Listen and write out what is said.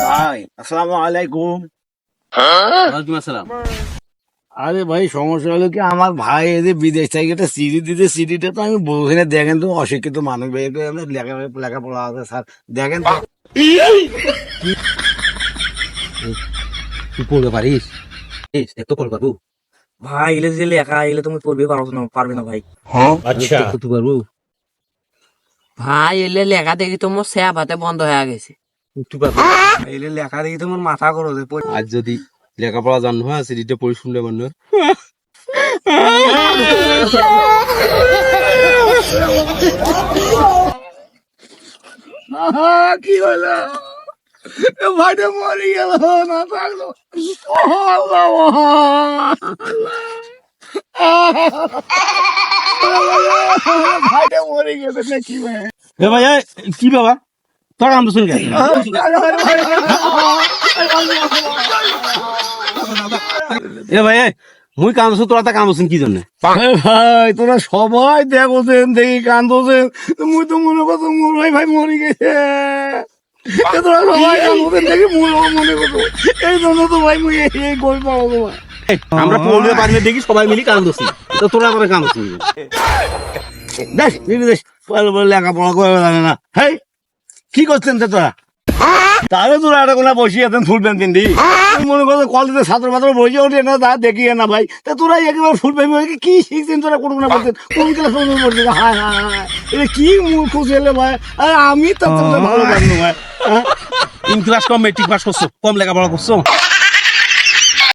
ভাই আসসালামু আলাইকুম। ওয়ালাইকুম আসসালাম। আরে ভাই সমস্যা হলো কি, আমার ভাই এই যে বিদেশ থেকে একটা সিডি দিতে, সিডিটা তো আমি বলছি দেখেন তো, অশিক্ষিত মানুষ ভাই, এটা আমরা লেখাপড়া আছে স্যার, দেখেন তো। তুই পড়তে পারিস? একটু পড় পারবো? ভাই এলে যে লেখা এলে তুমি পড়বে পারবে না ভাই। আচ্ছা একটু পারবো? ভাই এলে লেখা দেখি তোমার স্যাপ হাতে বন্ধ হয়ে গেছে। একটু পারবো? এলে লেখা দেখি তোমার মাথা করো যে আজ যদি লেখাপড়া জানো হ্যাঁ সিডিটা পড়ি শুনলে মানুষ কি হলো, ভাইটা মরে গেল না থাকলো। ভাইটা মরে গেছে নাকি ভাই? এ ভাই কি বাবা তোর কাম শুন গে এ ভাই মুই কাম শুন তোরা তা কাম শুন কি জন্য? ভাই তোরা সবাই দেখোছেন, দেখি কান্দোছেন, মুই তো মনে করছো মোর ভাই মরে গেছে। তোরা সবাই কান্দোছেন দেখি মুই মনে করছো, এই জন্য তো ভাই মুই এই গল্প পাবো তোমার। আমরা পড়লে পারলে দেখি সবাই মিলি কাম দোছি তো তোরা করে কাম শুন দেখ দেখ লেখাপড়া করে জানে না। হেই কি করছেন তো তোরা? তাহলে তোরা একটা কোনো বসিয়ে আছেন ফুল প্যান্ট পিন্ডি, মনে করছো কলেজে ছাত্র মাত্র বসে ওঠে না, তা দেখি না ভাই। তা তোরা একেবারে ফুল প্যান্ট কি শিখছেন তোরা? কোন না বলছেন কোন ক্লাস পড়ছেন? হায় হায় হায়, এটা কি মূর্খ ছেলে ভাই। আরে আমি তো ভালো জানি ভাই। In class com matric pass করছো, কম লেখাপড়া করছো।